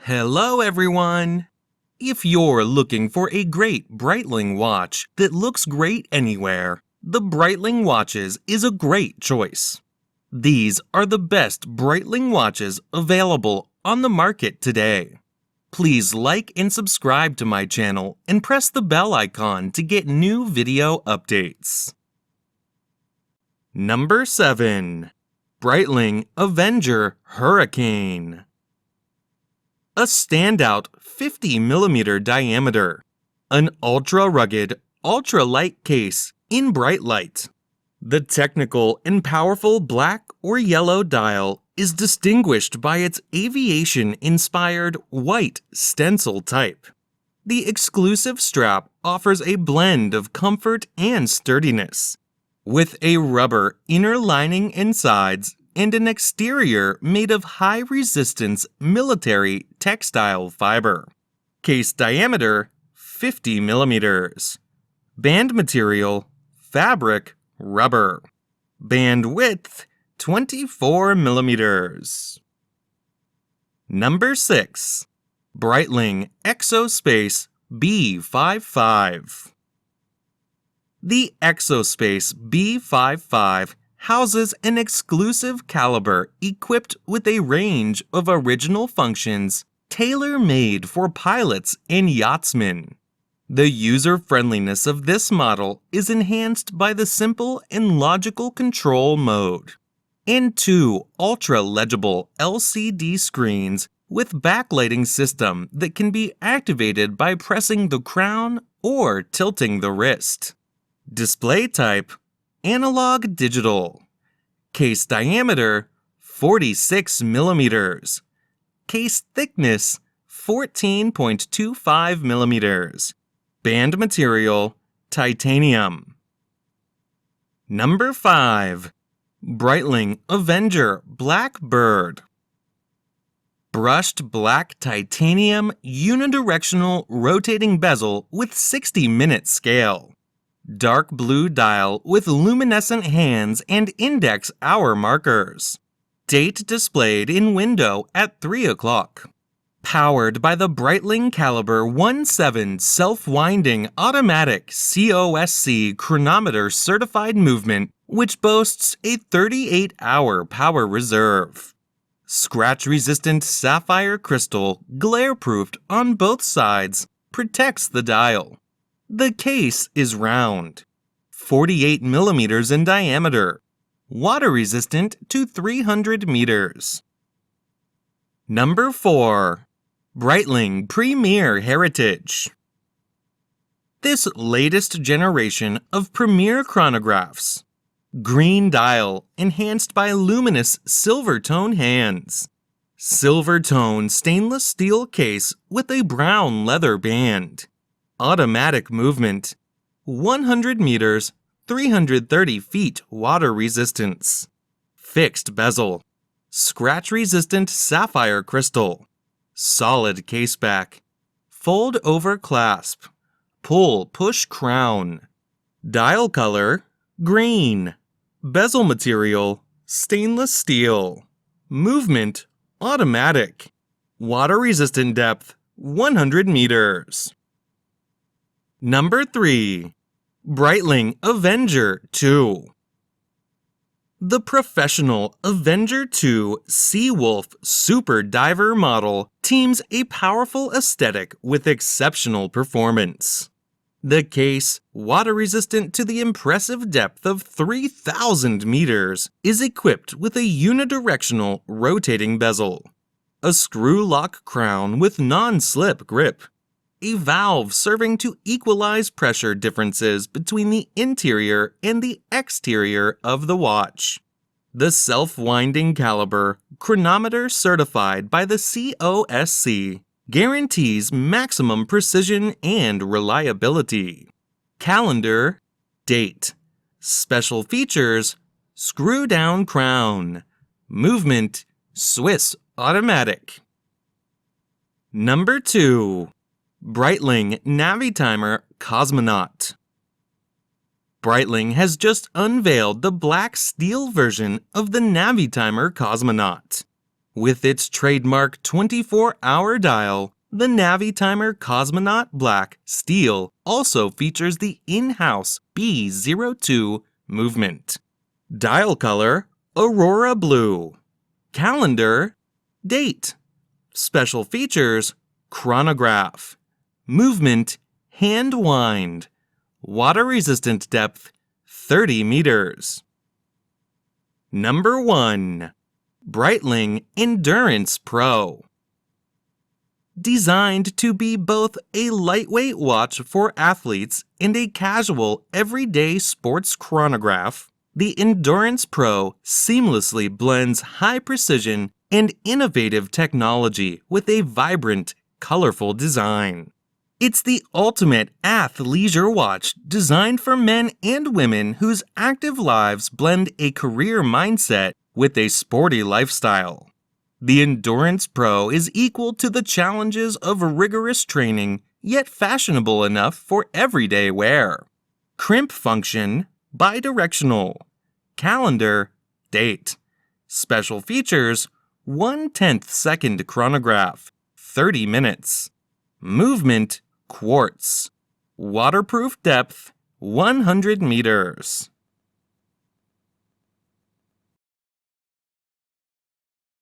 Hello everyone! If you're looking for a great Breitling watch that looks great anywhere, the Breitling watches is a great choice. These are the best Breitling watches available on the market today. Please like and subscribe to my channel and press the bell icon to get new video updates. Number 7. Breitling Avenger Hurricane. A standout 50mm diameter, an ultra-rugged, ultra-light case in bright light. The technical and powerful black or yellow dial is distinguished by its aviation-inspired white stencil type. The exclusive strap offers a blend of comfort and sturdiness, with a rubber inner lining and sides and an exterior made of high-resistance military textile fiber. Case diameter 50mm. Band material fabric rubber. Band width 24mm. Number 6. Breitling Exospace B55. The Exospace B55 houses an exclusive caliber equipped with a range of original functions tailor-made for pilots and yachtsmen. The user-friendliness of this model is enhanced by the simple and logical control mode, and 2 ultra-legible LCD screens with backlighting system that can be activated by pressing the crown or tilting the wrist. Display type analog digital. Case diameter 46mm. Case thickness 14.25mm. Band material titanium. Number 5. Breitling Avenger BlackBird. Brushed black titanium unidirectional rotating bezel with 60-minute scale. Dark blue dial with luminescent hands and index hour markers. Date displayed in window at 3 o'clock. Powered by the Breitling Caliber 17 self-winding automatic COSC chronometer certified movement, which boasts a 38-hour power reserve. Scratch-resistant sapphire crystal, glare-proofed on both sides, protects the dial. The case is round, 48mm in diameter, water-resistant to 300 meters. Number 4. Breitling Premier Heritage. This latest generation of premier chronographs. Green dial enhanced by luminous silver tone hands. Silver tone stainless steel case with a brown leather band. Automatic movement, 100 meters, 330 feet water resistance. Fixed bezel, scratch-resistant sapphire crystal. Solid caseback, fold-over clasp, pull-push crown. Dial color, green. Bezel material, stainless steel. Movement, automatic. Water-resistant depth, 100 meters. Number 3. Breitling Avenger 2. The professional Avenger 2 Seawolf Super Diver model teams a powerful aesthetic with exceptional performance. The case, water-resistant to the impressive depth of 3,000 meters, is equipped with a unidirectional rotating bezel, a screw-lock crown with non-slip grip, a valve serving to equalize pressure differences between the interior and the exterior of the watch. The self-winding caliber, chronometer certified by the COSC, guarantees maximum precision and reliability. Calendar, date. Special features, screw-down crown. Movement, Swiss automatic. Number 2. Breitling Navitimer Cosmonaut. Breitling has just unveiled the black steel version of the Navitimer Cosmonaut. With its trademark 24-hour dial, the Navitimer Cosmonaut Black Steel also features the in-house B02 movement. Dial color, Aurora Blue. Calendar, date. Special features, chronograph. Movement, hand wind. Water resistant depth, 30 meters. Number 1. Breitling Endurance Pro. Designed to be both a lightweight watch for athletes and a casual, everyday sports chronograph, the Endurance Pro seamlessly blends high precision and innovative technology with a vibrant, colorful design. It's the ultimate athleisure watch designed for men and women whose active lives blend a career mindset with a sporty lifestyle. The Endurance Pro is equal to the challenges of rigorous training, yet fashionable enough for everyday wear. Crimp function, bidirectional. Calendar, date. Special features, 1/10 second chronograph, 30 minutes. Movement, quartz. Waterproof depth, 100 meters.